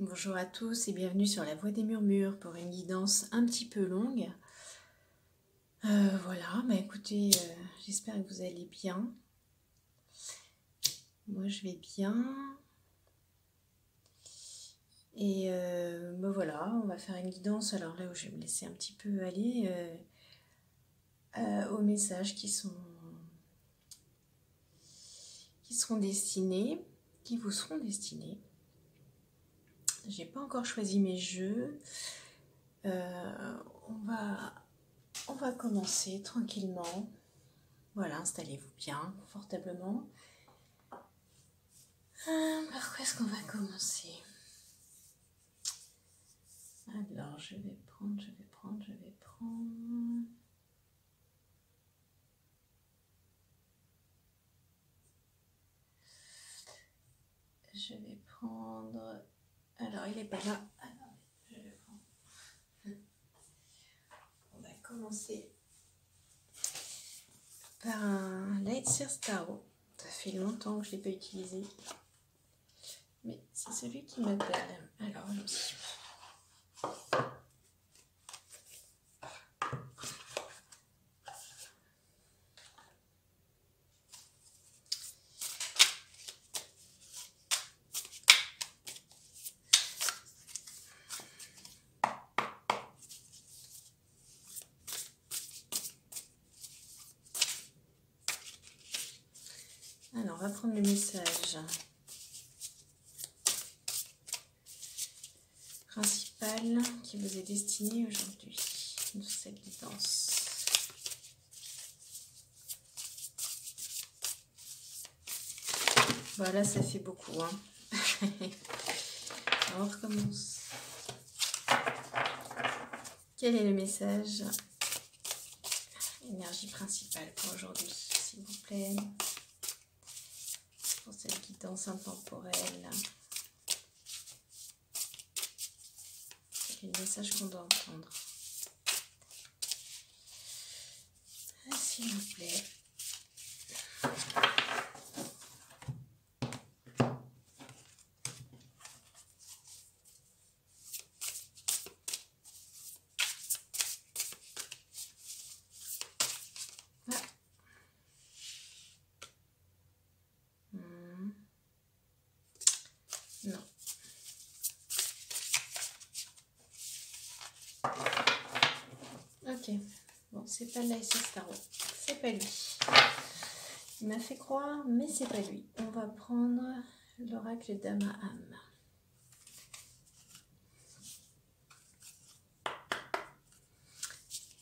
Bonjour à tous et bienvenue sur la Voie des Murmures pour une guidance un petit peu longue. Voilà, écoutez, j'espère que vous allez bien. Moi je vais bien. Et voilà, on va faire une guidance. Alors là où je vais me laisser un petit peu aller aux messages qui seront destinés, qui vous seront destinés. J'ai pas encore choisi mes jeux. On va commencer tranquillement. Voilà, installez-vous bien, confortablement. Par quoi est-ce qu'on va commencer? Alors, je vais prendre. Alors, il n'est pas là. Alors, je vais prendre. On va commencer par un Lightseer Tarot. Ça fait longtemps que je ne l'ai pas utilisé. Mais c'est celui qui m'appelle. Alors, allons-y. Alors, on va prendre le message principal qui vous est destiné aujourd'hui dans cette guidance. Voilà, ça fait beaucoup. Hein. Alors, on recommence. Quel est le message? Énergie principale pour aujourd'hui, s'il vous plaît. Pour cette guidance intemporelle. Quel est le message qu'on doit entendre? S'il vous plaît. Non. Ok. Bon, c'est pas Lightseer Tarot. C'est pas lui. Il m'a fait croire, mais c'est pas lui. On va prendre l'oracle d'Amaham.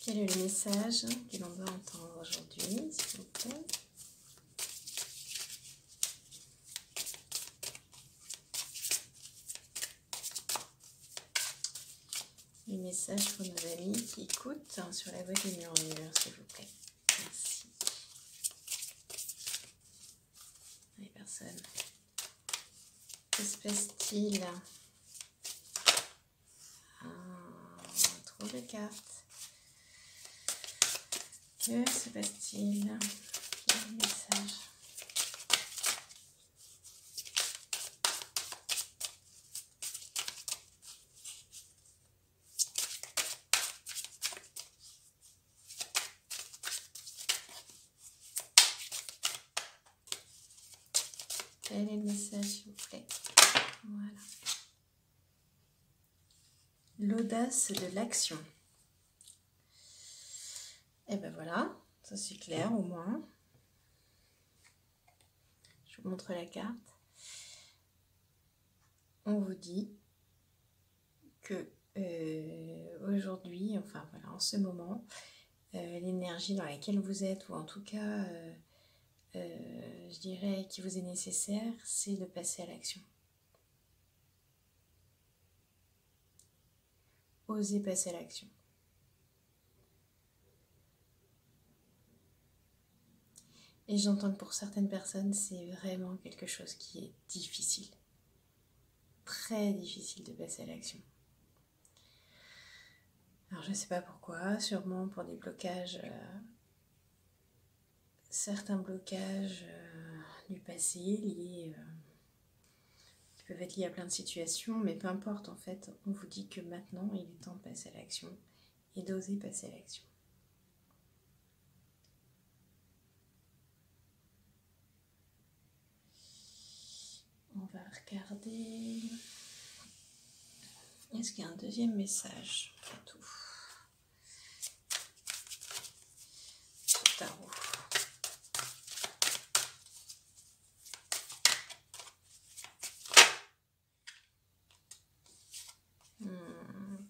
Quel est le message que l'on doit entendre aujourd'hui, s'il vous plaît? Les messages pour nos amis qui écoutent sur la Voie des Murmures, s'il vous plaît. Merci. Les personnes. Que se passe-t-il? Trop de cartes. Que se passe-t-il? Quel est le message? Quel est le message, s'il vous plaît? Voilà. L'audace de l'action. Et ben voilà, ça c'est clair au moins. Je vous montre la carte. On vous dit que aujourd'hui, enfin voilà, en ce moment, l'énergie dans laquelle vous êtes, ou en tout cas, je dirais qui vous est nécessaire, c'est de passer à l'action. Osez passer à l'action. Et j'entends que pour certaines personnes, c'est vraiment quelque chose qui est difficile. Très difficile de passer à l'action. Alors je ne sais pas pourquoi, sûrement pour des blocages, certains blocages du passé liés peuvent être liées à plein de situations, mais peu importe en fait, on vous dit que maintenant il est temps de passer à l'action et d'oser passer à l'action. On va regarder. Est-ce qu'il y a un deuxième message à tout sur tarot?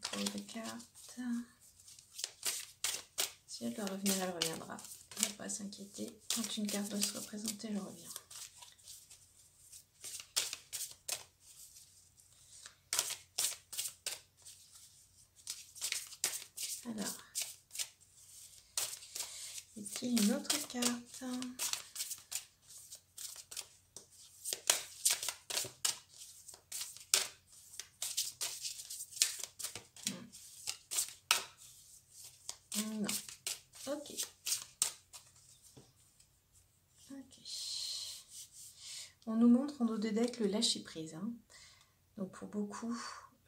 Trop de cartes. Si elle doit revenir, elle reviendra. Il ne faut pas s'inquiéter. Quand une carte doit se représenter, elle revient. Alors, est-il une autre carte? Non. Ok. On nous montre en dos de deck le lâcher prise. Hein. Donc pour beaucoup,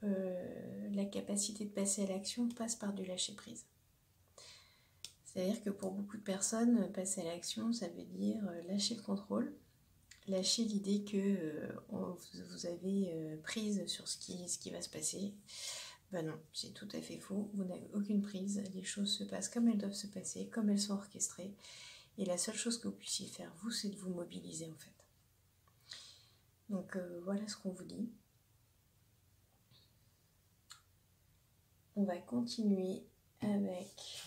la capacité de passer à l'action passe par du lâcher prise. C'est-à-dire que pour beaucoup de personnes, passer à l'action, ça veut dire lâcher le contrôle, lâcher l'idée que vous avez prise sur ce qui va se passer. Ben non, c'est tout à fait faux. Vous n'avez aucune prise. Les choses se passent comme elles doivent se passer, comme elles sont orchestrées. Et la seule chose que vous puissiez faire, vous, c'est de vous mobiliser en fait. Donc voilà ce qu'on vous dit. On va continuer avec...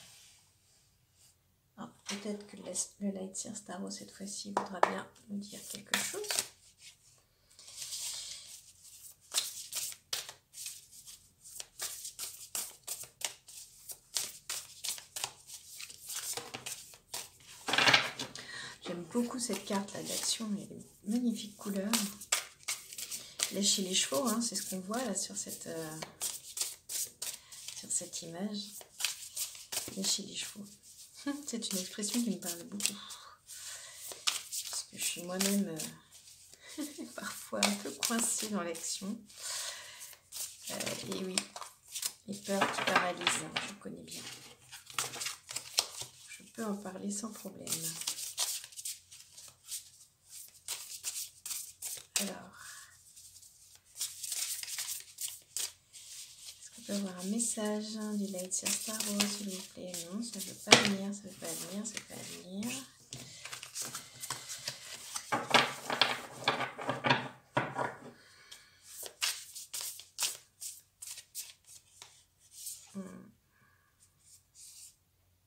peut-être que le Light Seer Tarot cette fois-ci voudra bien nous dire quelque chose. J'aime beaucoup cette carte là d'action, elle est magnifique couleur. Lâcher les chevaux, hein, c'est ce qu'on voit là sur cette image. Lâcher les chevaux. C'est une expression qui me parle beaucoup. Parce que je suis moi-même parfois un peu coincée dans l'action. Et oui, les peurs qui paralysent, hein, je connais bien. Je peux en parler sans problème. Alors, est-ce qu'on peut avoir un message du Light Seer Tarot, s'il vous plaît? Non, ça ne veut pas venir, ça ne veut pas venir, ça ne veut pas venir.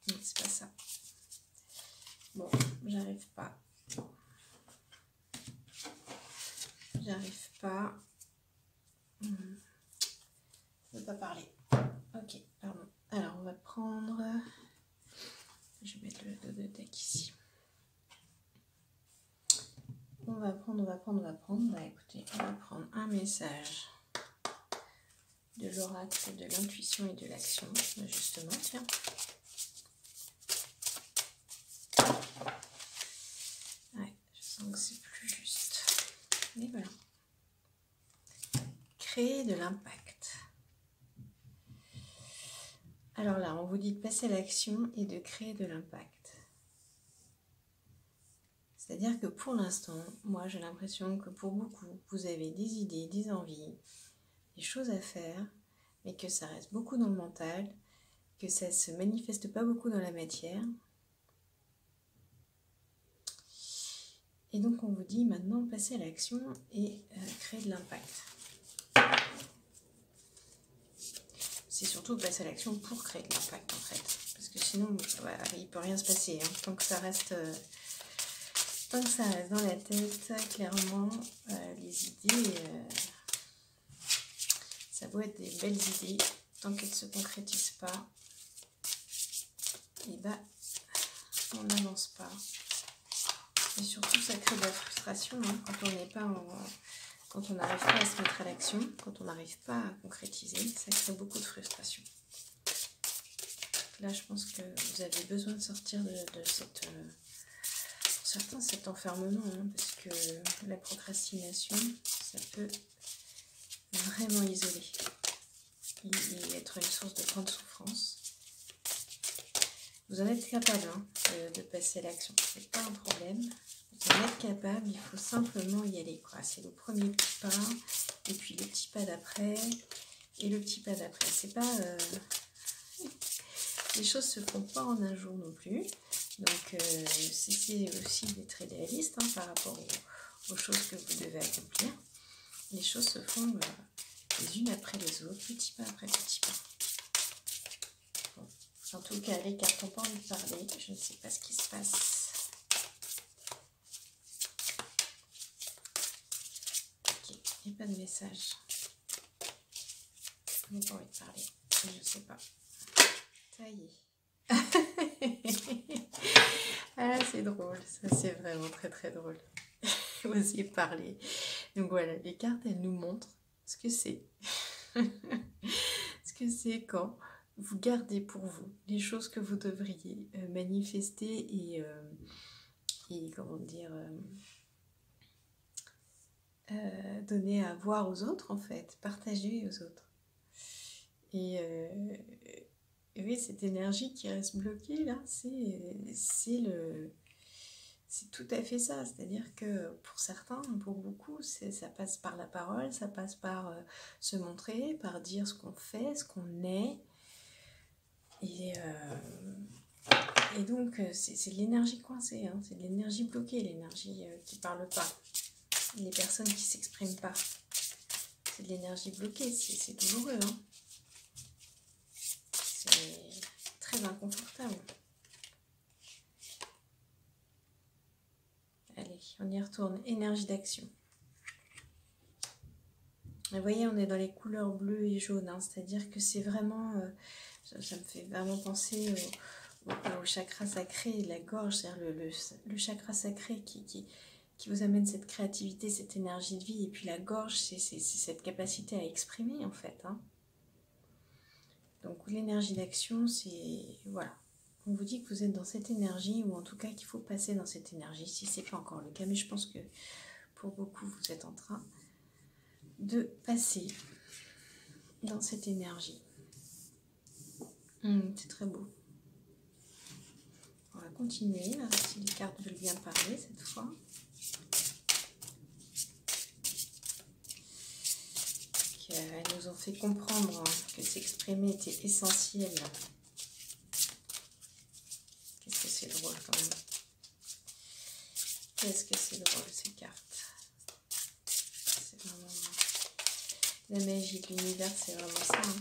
Non, c'est pas ça. Bon, j'arrive pas. J'arrive pas. Je ne veux pas parler. Ok, pardon. Alors, on va prendre... Je vais mettre le dos de deck ici. On va prendre. Bah écoutez, on va prendre un message de l'oracle, de l'intuition et de l'action. Justement, tiens. Ouais, je sens que c'est plus juste. Et voilà. Créer de l'impact. Alors là, on vous dit de passer à l'action et de créer de l'impact. C'est-à-dire que pour l'instant, moi j'ai l'impression que pour beaucoup, vous avez des idées, des envies, des choses à faire, mais que ça reste beaucoup dans le mental, que ça ne se manifeste pas beaucoup dans la matière. Et donc on vous dit maintenant passer à l'action et créer de l'impact. C'est surtout passer à l'action pour créer de l'impact en fait. Parce que sinon, voilà, il ne peut rien se passer. Hein. Tant que ça reste dans la tête, clairement, les idées, ça doit être des belles idées. Tant qu'elles ne se concrétisent pas, et ben, on n'avance pas. Et surtout, ça crée de la frustration hein, quand on n'est pas quand on n'arrive pas à se mettre à l'action, quand on n'arrive pas à concrétiser, ça crée beaucoup de frustration. Là, je pense que vous avez besoin de sortir de cette... pour certains, cet enfermement, hein, parce que la procrastination, ça peut vraiment isolé et être une source de grande souffrance. Vous en êtes capable hein, de passer à l'action, c'est pas un problème. Vous en êtes capable, il faut simplement y aller. C'est le premier petit pas, et puis le petit pas d'après, et le petit pas d'après. C'est pas... les choses se font pas en un jour non plus. Donc, c'est aussi d'être réaliste hein, par rapport aux choses que vous devez accomplir. Les choses se font les unes après les autres, petit pas après petit pas. Bon. En tout cas, les cartes n'ont pas envie de parler. Je ne sais pas ce qui se passe. Ok, il n'y a pas de message. Ils n'ont pas envie de parler. Je ne sais pas. Ça y est. Ah, c'est drôle. Ça, c'est vraiment très très drôle. Oser parler. Donc voilà, les cartes, elles nous montrent ce que c'est. Ce que c'est quand vous gardez pour vous les choses que vous devriez manifester et comment dire, donner à voir aux autres en fait, partager aux autres. Et oui, cette énergie qui reste bloquée là, c'est tout à fait ça. C'est-à-dire que pour certains, pour beaucoup, ça passe par la parole, ça passe par se montrer, par dire ce qu'on fait, ce qu'on est. Et donc, c'est de l'énergie coincée, hein, c'est de l'énergie bloquée, l'énergie qui ne parle pas, les personnes qui ne s'expriment pas. C'est de l'énergie bloquée, c'est douloureux. Hein. C'est très inconfortable. Allez, on y retourne. Énergie d'action. Vous voyez, on est dans les couleurs bleues et jaunes, hein, c'est-à-dire que c'est vraiment... ça me fait vraiment penser au chakra sacré de la gorge, c'est-à-dire le chakra sacré qui vous amène cette créativité, cette énergie de vie. Et puis la gorge, c'est cette capacité à exprimer, en fait. Hein. Donc l'énergie d'action, c'est... Voilà. On vous dit que vous êtes dans cette énergie, ou en tout cas qu'il faut passer dans cette énergie, si ce n'est pas encore le cas. Mais je pense que pour beaucoup, vous êtes en train de passer dans cette énergie. C'est très beau. On va continuer, là, si les cartes veulent bien parler cette fois. Elles nous ont fait comprendre hein, que s'exprimer était essentiel. Qu'est-ce que c'est drôle quand même. Qu'est-ce que c'est drôle ces cartes. C'est vraiment... La magie de l'univers, c'est vraiment ça. Hein.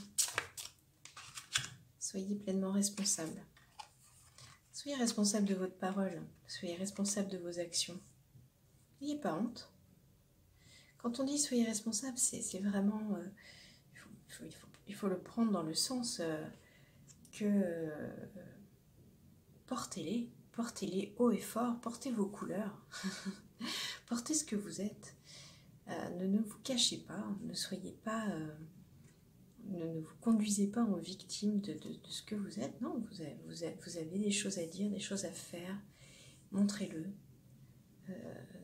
Soyez pleinement responsable. Soyez responsable de votre parole. Soyez responsable de vos actions. N'ayez pas honte. Quand on dit soyez responsable, c'est vraiment... il faut le prendre dans le sens que portez-les haut et fort, portez vos couleurs, portez ce que vous êtes. Ne vous cachez pas, ne soyez pas... ne vous conduisez pas en victime de ce que vous êtes. Non, vous avez des choses à dire, des choses à faire. Montrez-le.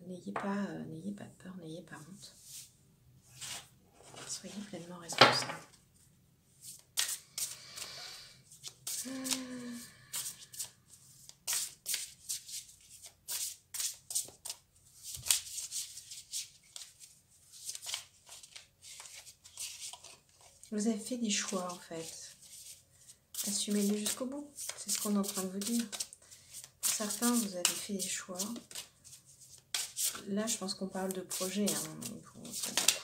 N'ayez pas de peur, n'ayez pas honte. Soyez pleinement responsable. Vous avez fait des choix en fait. Assumez-les jusqu'au bout. C'est ce qu'on est en train de vous dire. Pour certains, vous avez fait des choix. Là, je pense qu'on parle de projet. Hein. Pour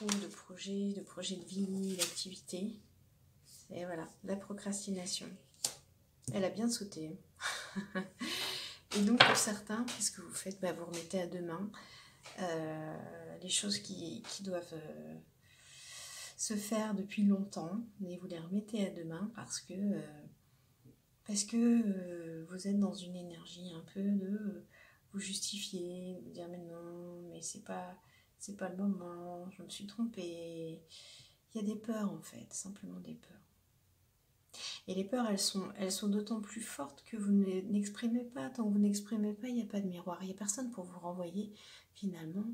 beaucoup de projets de vie, d'activité. Et voilà, la procrastination. Elle a bien sauté. Et donc, pour certains, qu'est-ce que vous faites? Vous remettez à demain les choses qui doivent se faire depuis longtemps, mais vous les remettez à demain parce que vous êtes dans une énergie un peu de vous justifier, vous dire mais non, mais c'est pas le moment, je me suis trompée. Il y a des peurs en fait, simplement des peurs. Et les peurs, elles sont d'autant plus fortes que vous n'exprimez pas. Tant que vous n'exprimez pas, il n'y a pas de miroir. Il n'y a personne pour vous renvoyer finalement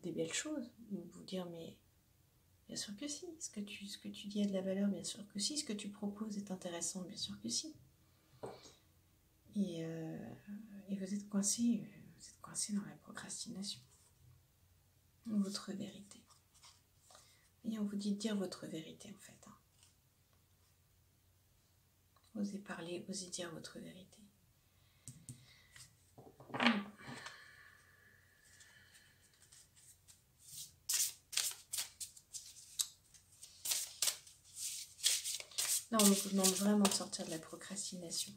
des belles choses, vous dire mais bien sûr que si, ce que tu dis a de la valeur, bien sûr que si, ce que tu proposes est intéressant, bien sûr que si. Et vous êtes coincé dans la procrastination. Votre vérité. Et on vous dit de dire votre vérité en fait. Osez parler, osez dire votre vérité. Là, on vous demande vraiment de sortir de la procrastination.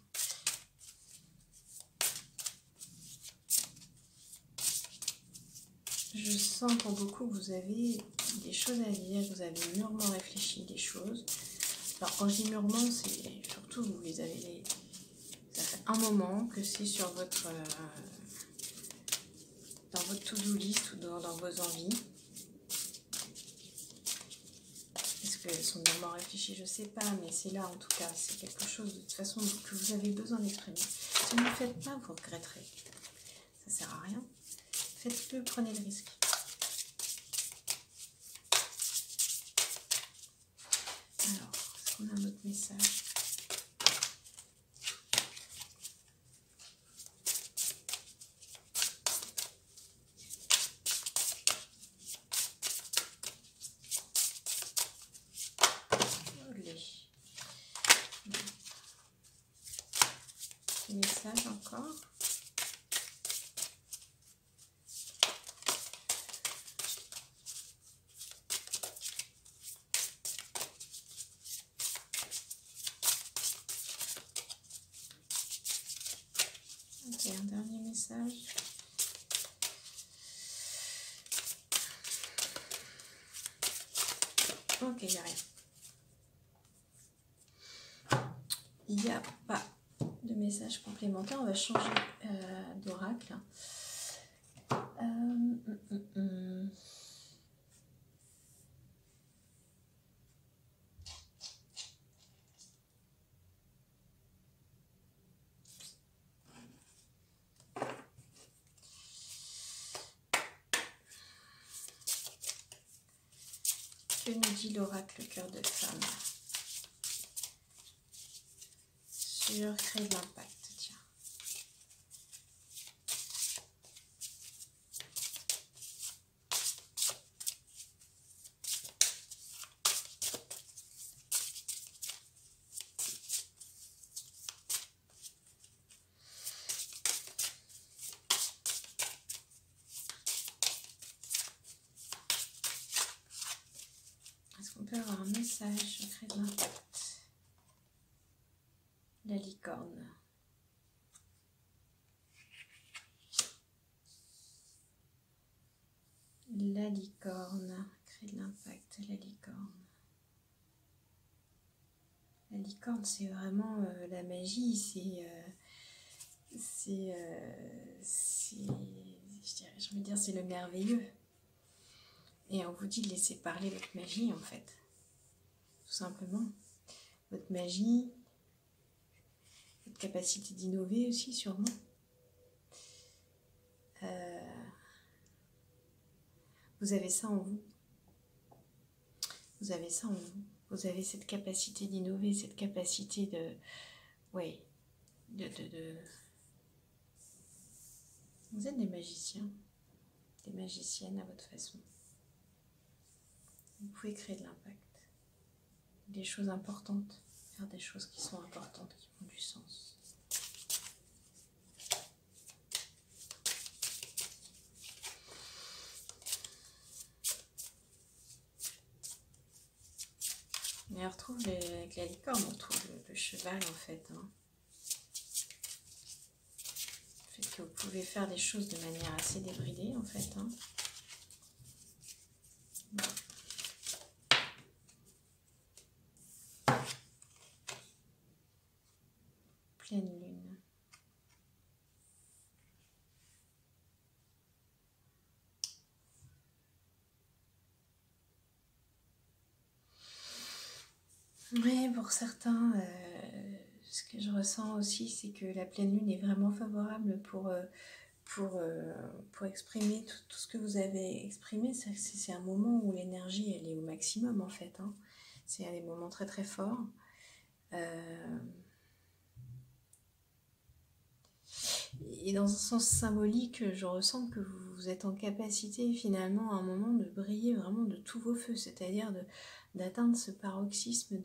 Je sens pour beaucoup que vous avez des choses à dire, que vous avez mûrement réfléchi des choses. Alors quand je dis mûrement, c'est surtout vous les avez... Ça fait un moment que c'est sur votre... dans votre to-do list ou dans vos envies. Est-ce qu'elles sont mûrement réfléchies? Je ne sais pas, mais c'est là en tout cas. C'est quelque chose de toute façon que vous avez besoin d'exprimer. Si vous ne le faites pas, vous regretterez. Ça ne sert à rien. Faites-le, prenez le risque. Alors, est-ce qu'on a un autre message? Message encore. Ok, un dernier message. Ok, il n'y a rien. Il n'y a pas de message complémentaire. On va changer d'oracle. Que nous dit l'oracle cœur de femme sur créer de l'impact? Tiens. Est-ce qu'on peut avoir un message sur créer de l'impact? La licorne. La licorne. Créer de l'impact. La licorne. La licorne, c'est vraiment la magie. J'ai envie de dire, c'est le merveilleux. Et on vous dit de laisser parler votre magie, en fait. Tout simplement. Votre magie, votre capacité d'innover aussi, sûrement. Vous avez ça en vous. Vous avez ça en vous. Vous avez cette capacité d'innover, cette capacité de... Oui. Vous êtes des magiciens. Des magiciennes à votre façon. Vous pouvez créer de l'impact. Des choses importantes. Faire des choses qui sont importantes, qui ont du sens. Et on retrouve avec la licorne, on retrouve le cheval en fait. Hein. Le fait que vous pouvez faire des choses de manière assez débridée en fait. Hein. Bon. Pleine lune. Oui, pour certains, ce que je ressens aussi, c'est que la pleine lune est vraiment favorable pour pour exprimer tout ce que vous avez exprimé. C'est un moment où l'énergie elle est au maximum en fait, hein. C'est des moments très très forts. Et dans un sens symbolique, je ressens que vous êtes en capacité finalement à un moment de briller vraiment de tous vos feux, c'est-à-dire d'atteindre ce paroxysme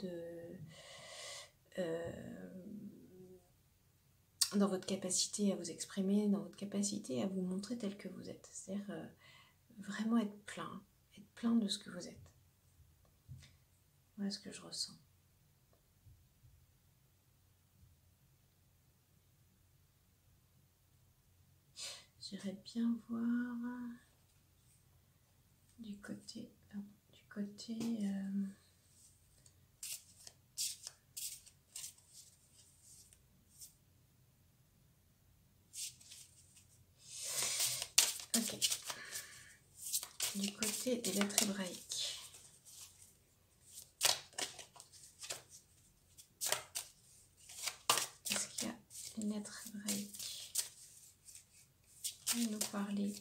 dans votre capacité à vous exprimer, dans votre capacité à vous montrer tel que vous êtes. C'est-à-dire vraiment être plein de ce que vous êtes. Voilà ce que je ressens. J'irais bien voir du côté ok, du côté des lettres hébraïques. Est-ce qu'il y a une lettre hébraïque qui nous parler?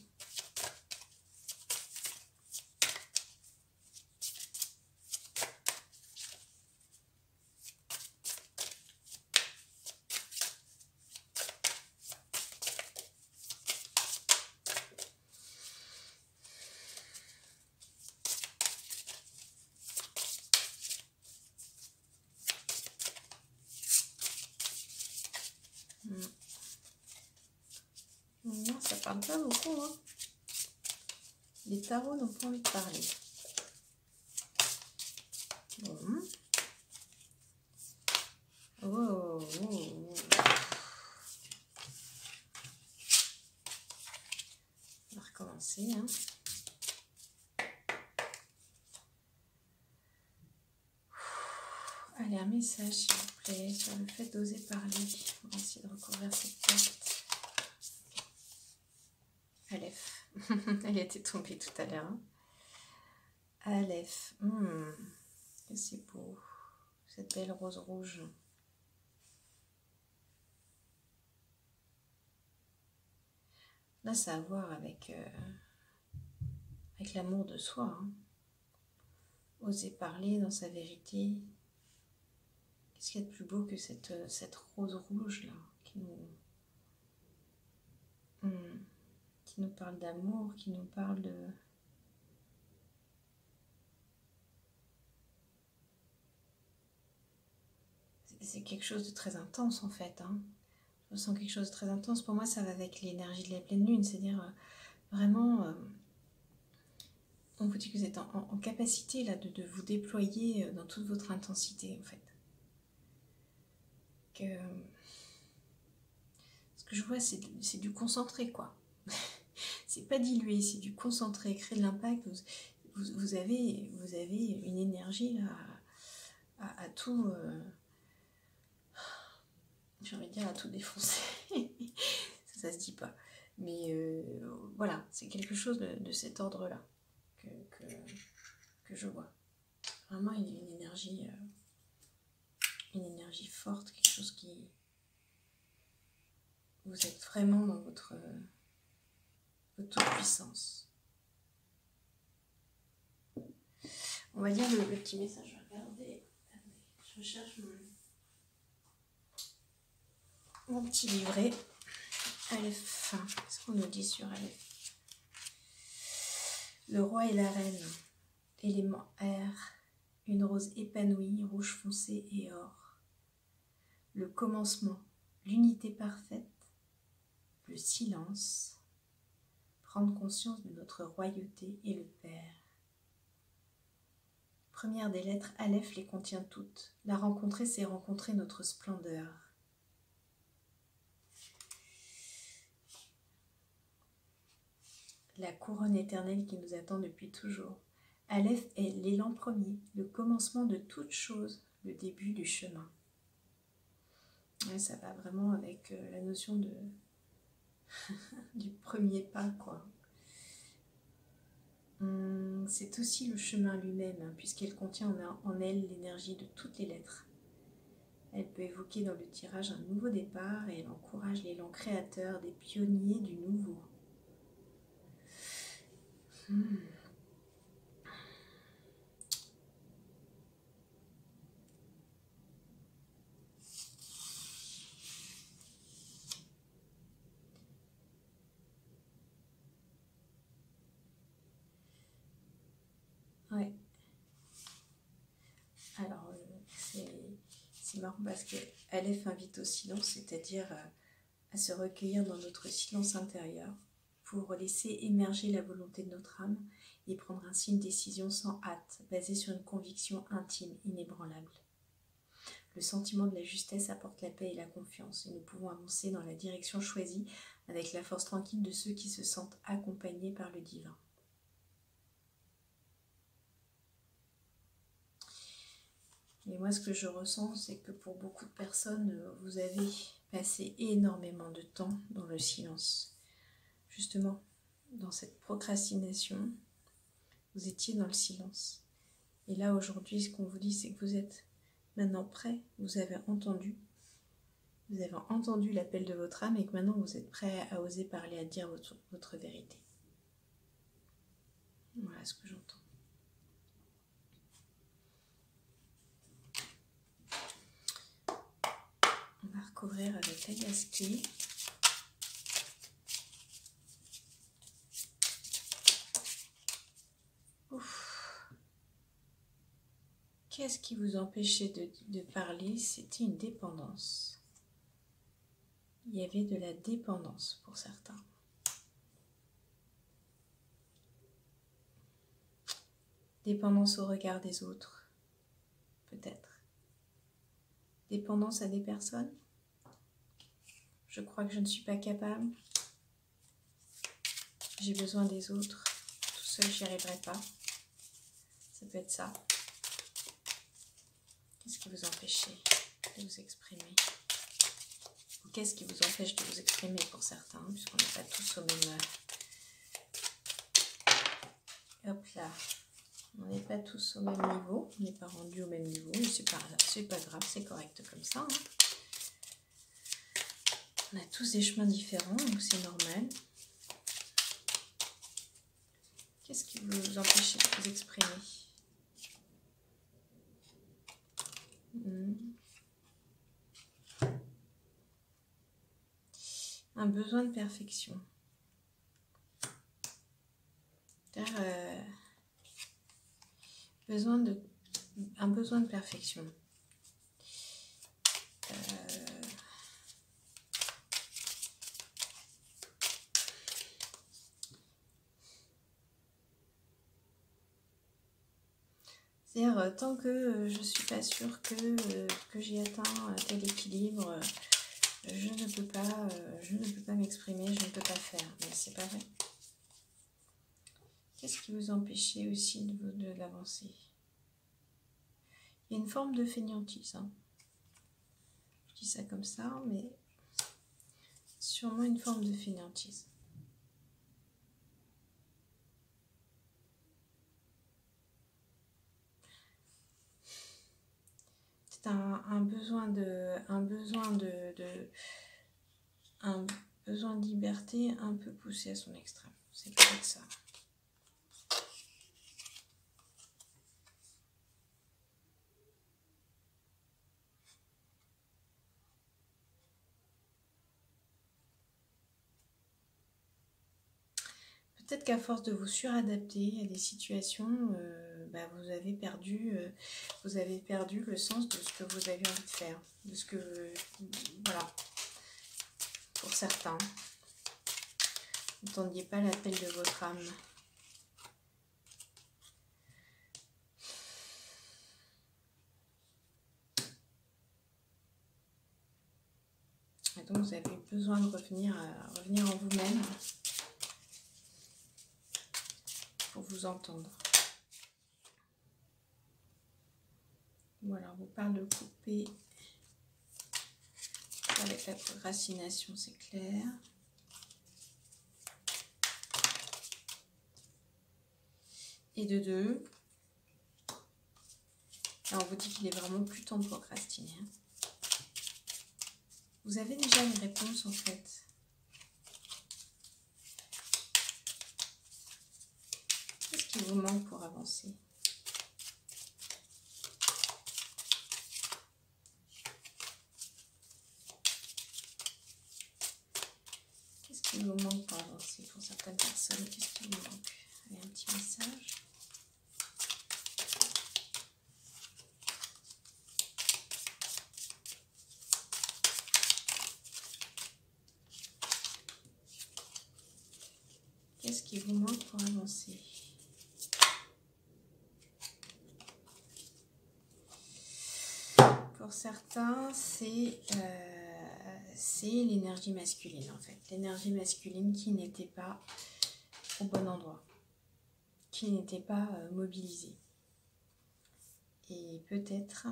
Non, ça parle pas beaucoup, hein. Les tarots n'ont pas envie de parler. Bon. Oh, oh, oh. On va recommencer, hein. Allez, un message, s'il vous plaît, sur le fait d'oser parler. On va essayer de recouvrir cette carte. Aleph. Elle était tombée tout à l'heure. Hein. Aleph. C'est beau. Cette belle rose rouge. Là, ça a à voir avec l'amour de soi. Hein. Oser parler dans sa vérité. Qu'est-ce qu'il y a de plus beau que cette rose rouge là qui nous parle d'amour, qui nous parle de... C'est quelque chose de très intense en fait. Hein. Je ressens quelque chose de très intense. Pour moi, ça va avec l'énergie de la pleine lune. C'est-à-dire vraiment... on vous dit que vous êtes en capacité là, de vous déployer dans toute votre intensité en fait. Ce que je vois, c'est du concentré quoi. C'est pas dilué, c'est du concentré, créer de l'impact. Vous avez une énergie là à tout... j'ai envie de dire à tout défoncer. ça se dit pas. Mais voilà, c'est quelque chose de cet ordre-là que je vois. Vraiment une énergie forte, quelque chose qui... Vous êtes vraiment dans votre toute-puissance. On va dire le petit message. Je vais regarder. Je recherche mon petit livret. Aleph. Qu'est-ce qu'on nous dit sur Aleph? Le roi et la reine. Élément air. Une rose épanouie, rouge foncé et or. Le commencement. L'unité parfaite. Le silence. Prendre conscience de notre royauté et le Père. Première des lettres, Aleph les contient toutes. La rencontrer, c'est rencontrer notre splendeur. La couronne éternelle qui nous attend depuis toujours. Aleph est l'élan premier, le commencement de toute chose, le début du chemin. Ouais, ça va vraiment avec la notion du premier pas, quoi. C'est aussi le chemin lui-même, hein, puisqu'elle contient en elle l'énergie de toutes les lettres. Elle peut évoquer dans le tirage un nouveau départ et elle encourage l'élan créateur des pionniers du nouveau. Ouais. Alors, c'est marrant parce que Aleph invite au silence, c'est-à-dire à se recueillir dans notre silence intérieur pour laisser émerger la volonté de notre âme et prendre ainsi une décision sans hâte, basée sur une conviction intime, inébranlable. Le sentiment de la justesse apporte la paix et la confiance, et nous pouvons avancer dans la direction choisie avec la force tranquille de ceux qui se sentent accompagnés par le divin. Et moi, ce que je ressens, c'est que pour beaucoup de personnes, vous avez passé énormément de temps dans le silence. Justement, dans cette procrastination, vous étiez dans le silence. Et là, aujourd'hui, ce qu'on vous dit, c'est que vous êtes maintenant prêt, vous avez entendu l'appel de votre âme et que maintenant vous êtes prêt à oser parler, à dire votre vérité. Voilà ce que j'entends. On va recouvrir avec la gasquille. Qu'est-ce qui vous empêchait de parler? C'était une dépendance. Il y avait de la dépendance pour certains. Dépendance au regard des autres, peut-être. Dépendance à des personnes. Je crois que je ne suis pas capable. J'ai besoin des autres. Tout seul, j'y arriverai pas. Ça peut être ça. Qu'est-ce qui vous empêche de vous exprimer? Ou qu'est-ce qui vous empêche de vous exprimer pour certains, puisqu'on n'est pas tous au même... Hop là. On n'est pas tous au même niveau. On n'est pas rendus au même niveau. Mais c'est pas grave, c'est correct comme ça. Hein. On a tous des chemins différents, donc c'est normal. Qu'est-ce qui vous empêche de vous exprimer? Un besoin de perfection. Un besoin de perfection. C'est-à-dire, tant que je ne suis pas sûre que j'ai atteint tel équilibre, je ne peux pas m'exprimer, je ne peux pas faire. Mais c'est pas vrai. Qu'est-ce qui vous empêchait aussi de l'avancer? Il y a une forme de fainéantise. Hein. Je dis ça comme ça, mais sûrement une forme de fainéantise. C'est un besoin de liberté un peu poussé à son extrême. C'est peut-être ça. Peut-être qu'à force de vous suradapter à des situations, vous avez perdu le sens de ce que vous avez envie de faire, de ce que, voilà, pour certains, vous n'entendiez pas l'appel de votre âme. Et donc vous avez besoin de revenir en vous-même pour vous entendre. Voilà, on vous parle de couper avec la procrastination, c'est clair. Et de 2. Là, on vous dit qu'il est vraiment plus temps de procrastiner. Hein. Vous avez déjà une réponse en fait. Qu'est-ce qui vous manque pour avancer? Qu'est-ce qui vous manque pour avancer pour certaines personnes? Qu'est-ce qui vous manque? Allez, un petit message. Qu'est-ce qui vous manque pour avancer? Pour certains, c'est l'énergie masculine en fait. L'énergie masculine qui n'était pas au bon endroit, qui n'était pas mobilisée. Et peut-être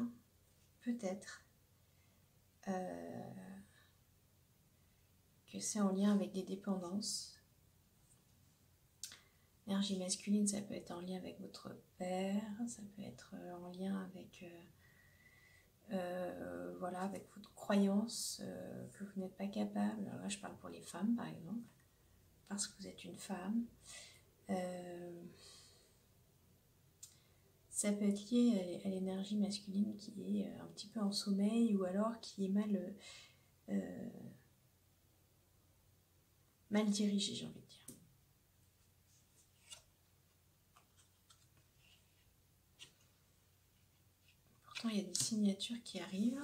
que c'est en lien avec des dépendances. L'énergie masculine, ça peut être en lien avec votre père, ça peut être en lien avec, voilà, avec votre croyance que vous n'êtes pas capable. Alors là, je parle pour les femmes, par exemple, parce que vous êtes une femme. Ça peut être lié à l'énergie masculine qui est un petit peu en sommeil ou alors qui est mal dirigée, j'ai envie de dire. Pourtant, il y a des signatures qui arrivent.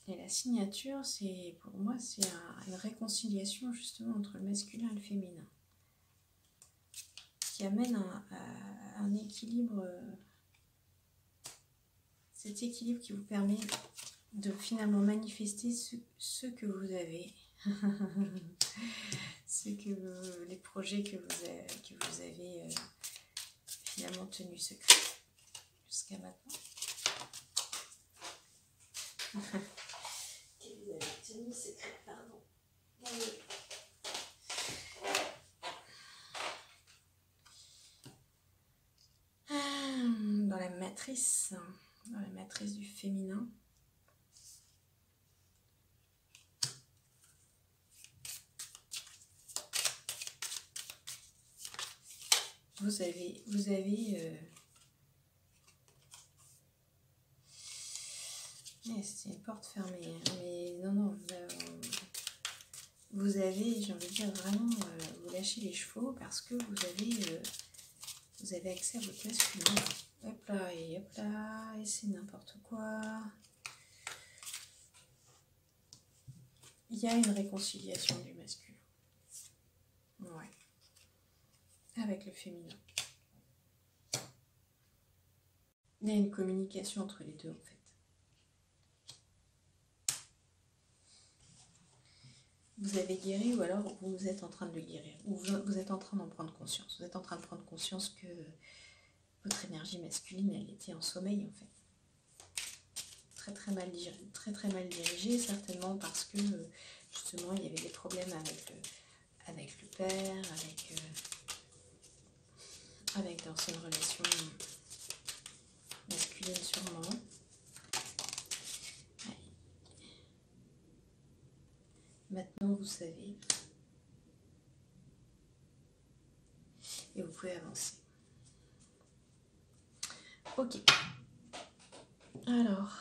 Et la signature, c'est pour moi, c'est une réconciliation justement entre le masculin et le féminin, qui amène un équilibre, cet équilibre qui vous permet de finalement manifester ce que vous avez, les projets que vous avez finalement tenus secrets jusqu'à maintenant. Que vous avez tenus secrets, pardon. Dans la matrice du féminin. Vous avez c'est une porte fermée, mais non, vous avez, j'ai envie de dire vraiment, vous lâchez les chevaux parce que vous avez accès à votre masculin. Hop là, et c'est n'importe quoi. Il y a une réconciliation du masculin. Ouais. Avec le féminin. Il y a une communication entre les deux en fait. Vous avez guéri ou alors vous êtes en train de le guérir. Ou vous êtes en train d'en prendre conscience. Vous êtes en train de prendre conscience que votre énergie masculine, elle était en sommeil en fait. Très mal dirigée, certainement parce que justement il y avait des problèmes avec le père, avec d'anciennes relations masculines sûrement. Allez. Maintenant vous savez et vous pouvez avancer. Ok. Alors,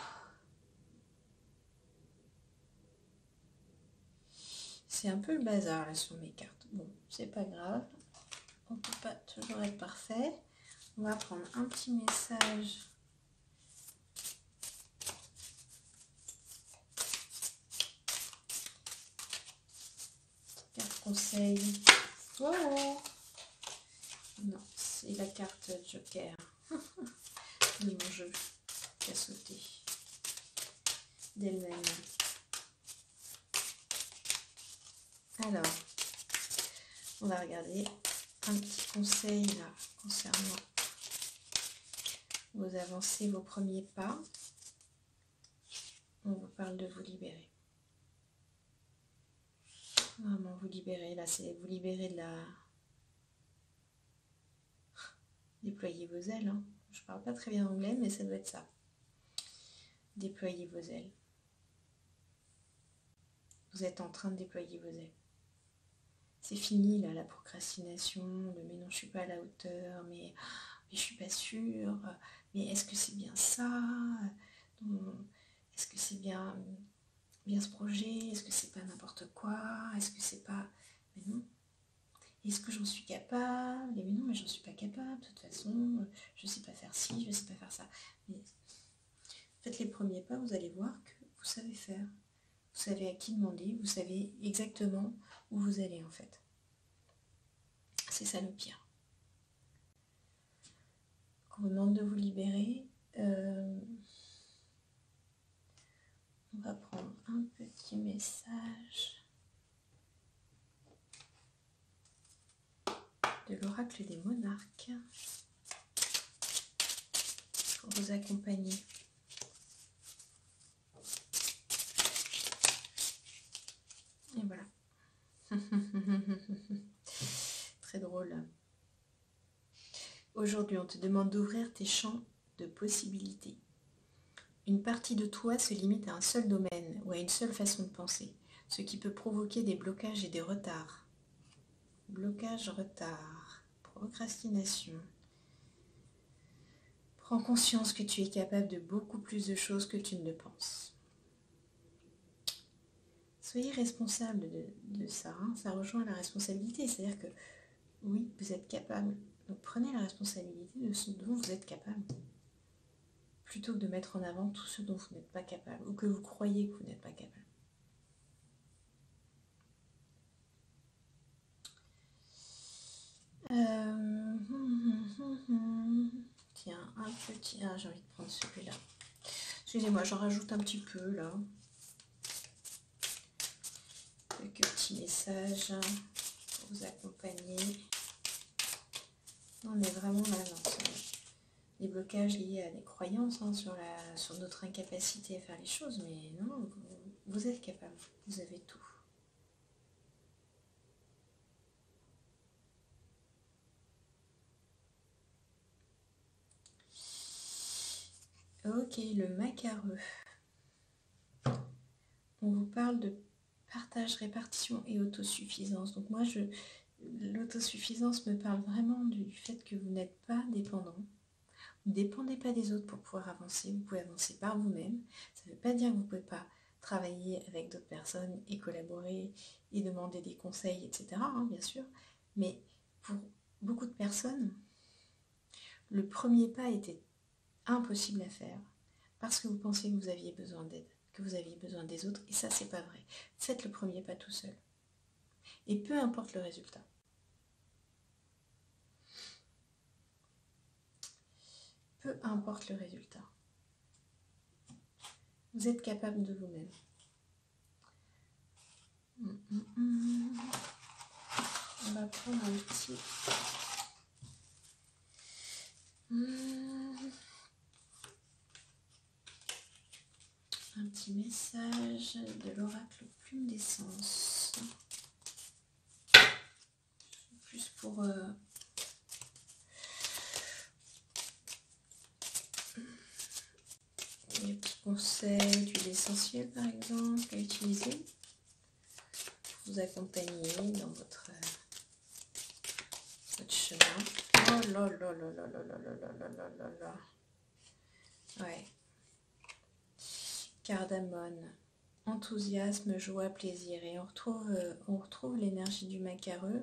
c'est un peu le bazar là sur mes cartes. Bon, c'est pas grave. On ne peut pas toujours être parfait. On va prendre un petit message. Carte conseil. Oh non, c'est la carte Joker de mon jeu qui a sauté d'elle-même. Alors, on va regarder un petit conseil là concernant vos avancées, vos premiers pas. On vous parle de vous libérer. Vraiment vous libérer, là c'est vous libérer de la... Déployez vos ailes. Hein. Je parle pas très bien anglais, mais ça doit être ça. Déployez vos ailes. Vous êtes en train de déployer vos ailes. C'est fini là, la procrastination, le mais non, je suis pas à la hauteur, mais je suis pas sûre, mais est-ce que c'est bien ça? Est-ce que c'est bien ce projet? Est-ce que c'est pas n'importe quoi? Est-ce que c'est pas... Mais non. Est-ce que j'en suis capable? Mais non, mais j'en suis pas capable, de toute façon, je sais pas faire ci, je sais pas faire ça. Mais faites les premiers pas, vous allez voir que vous savez faire. Vous savez à qui demander, vous savez exactement où vous allez en fait. C'est ça le pire. Quand on vous demande de vous libérer, on va prendre un petit message de l'oracle des monarques pour vous accompagner. Et voilà. Très drôle. Aujourd'hui, on te demande d'ouvrir tes champs de possibilités. Une partie de toi se limite à un seul domaine ou à une seule façon de penser, ce qui peut provoquer des blocages et des retards. Blocage, retard, procrastination. Prends conscience que tu es capable de beaucoup plus de choses que tu ne le penses. Soyez responsable de ça, hein. Ça rejoint la responsabilité, c'est-à-dire que oui, vous êtes capable. Donc prenez la responsabilité de ce dont vous êtes capable, plutôt que de mettre en avant tout ce dont vous n'êtes pas capable, ou que vous croyez que vous n'êtes pas capable. Tiens, un petit... Ah, j'ai envie de prendre celui-là. Excusez-moi, j'en rajoute un petit peu, là. Quelques petits messages pour vous accompagner. On est vraiment là dans des blocages liés à des croyances, hein, sur notre incapacité à faire les choses, mais non, vous êtes capable, vous avez tout. Ok, le macareux. On vous parle de partage, répartition et autosuffisance. Donc moi, l'autosuffisance me parle vraiment du fait que vous n'êtes pas dépendant. Vous ne dépendez pas des autres pour pouvoir avancer. Vous pouvez avancer par vous-même. Ça ne veut pas dire que vous ne pouvez pas travailler avec d'autres personnes et collaborer et demander des conseils, etc. Hein, bien sûr. Mais pour beaucoup de personnes, le premier pas était impossible à faire parce que vous pensiez que vous aviez besoin d'aide, que vous aviez besoin des autres, et ça, c'est pas vrai. Faites le premier pas tout seul. Et peu importe le résultat. Peu importe le résultat. Vous êtes capable de vous-même. On va prendre un petit... un petit message de l'oracle Plume d'Essence. Plus pour... les petits conseils d'huile essentielle par exemple à utiliser pour vous accompagner dans votre chemin. Oh là là là là là là là là là là là. Ouais. Cardamone, enthousiasme, joie, plaisir. Et on retrouve l'énergie du macareux,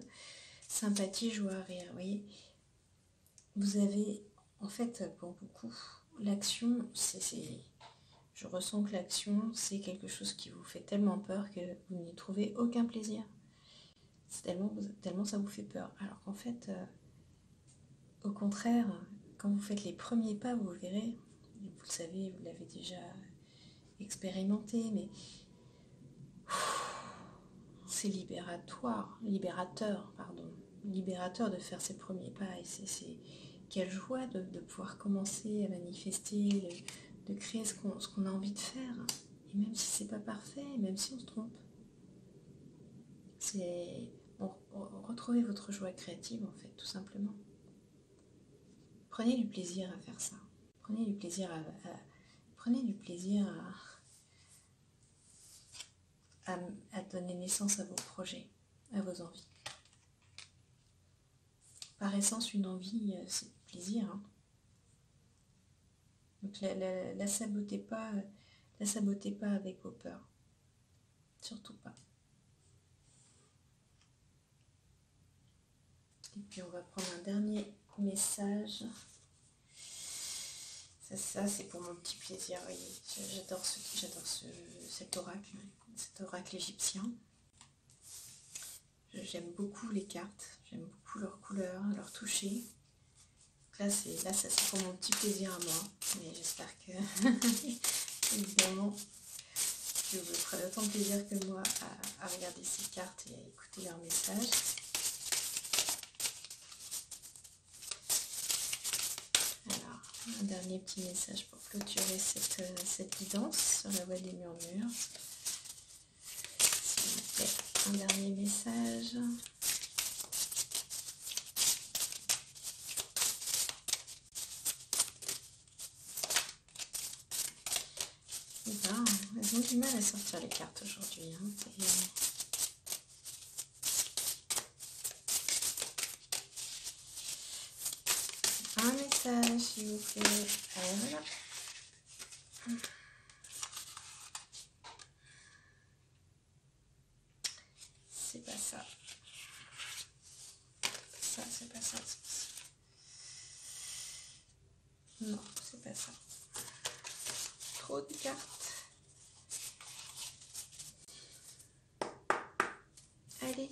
sympathie, joie, rire. Vous voyez, vous avez, en fait, pour beaucoup, l'action, je ressens que l'action, c'est quelque chose qui vous fait tellement peur que vous n'y trouvez aucun plaisir. C'est tellement ça vous fait peur. Alors qu'en fait, au contraire, quand vous faites les premiers pas, vous le verrez, vous le savez, vous l'avez déjà expérimenté, mais c'est libérateur de faire ses premiers pas. Et c'est quelle joie de pouvoir commencer à manifester, de créer ce qu'on a envie de faire. Et même si c'est pas parfait, même si on se trompe. Retrouvez votre joie créative en fait, tout simplement. prenez du plaisir à faire ça. Prenez du plaisir prenez du plaisir à donner naissance à vos projets, à vos envies. Par essence, une envie, c'est du plaisir. Hein. Donc la sabotez pas avec vos peurs. Surtout pas. Et puis on va prendre un dernier message. Ça c'est pour mon petit plaisir, vous voyez. J'adore cet oracle égyptien. J'aime beaucoup les cartes, j'aime beaucoup leur couleur, leur toucher. Là, ça c'est pour mon petit plaisir à moi. Mais j'espère que, évidemment, que vous ferez autant de plaisir que moi à regarder ces cartes et à écouter leurs messages. Alors, un dernier petit message pour clôturer cette guidance sur la voie des murmures. S'il vous plaît, un dernier message. Elles ont du mal à sortir les cartes aujourd'hui. Hein. Un message, s'il vous plaît. Allez, voilà. C'est pas ça. C'est pas ça. Non, c'est pas ça. Trop de cartes. Allez.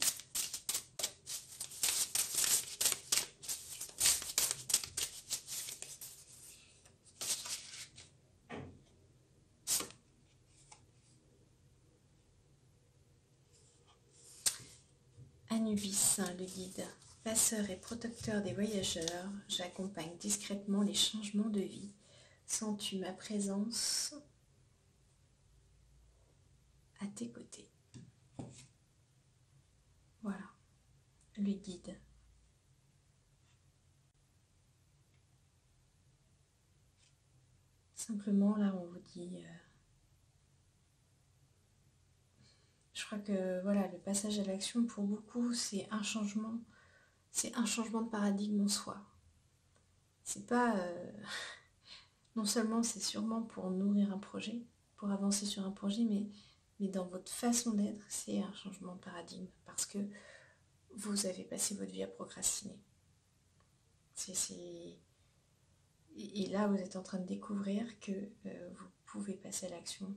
Anubis, le guide, passeur et protecteur des voyageurs, j'accompagne discrètement les changements de vie. Sens-tu ma présence à tes côtés? Voilà, le guide. Simplement, là, on vous dit... je crois que voilà, le passage à l'action, pour beaucoup, c'est un changement de paradigme en soi. C'est pas... non seulement c'est sûrement pour nourrir un projet, pour avancer sur un projet, mais dans votre façon d'être, c'est un changement de paradigme parce que vous avez passé votre vie à procrastiner. Et là, vous êtes en train de découvrir que vous pouvez passer à l'action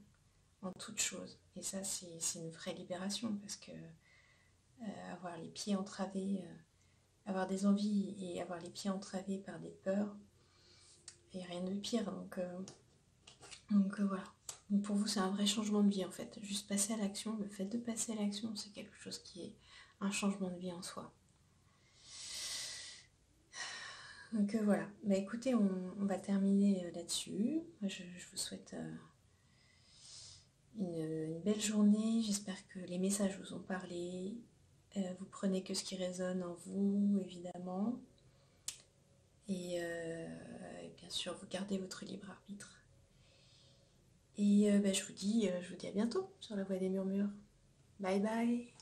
en toute chose. Et ça, c'est une vraie libération parce que avoir les pieds entravés, avoir des envies et avoir les pieds entravés par des peurs, il n'y a rien de pire. Donc voilà. Donc pour vous, c'est un vrai changement de vie en fait. Juste passer à l'action, le fait de passer à l'action, c'est quelque chose qui est un changement de vie en soi. Donc voilà. Bah écoutez, on va terminer là-dessus. Je vous souhaite une belle journée. J'espère que les messages vous ont parlé. Vous prenez que ce qui résonne en vous, évidemment. Et bien sûr, vous gardez votre libre arbitre. Et je vous dis à bientôt sur la voie des murmures. Bye bye.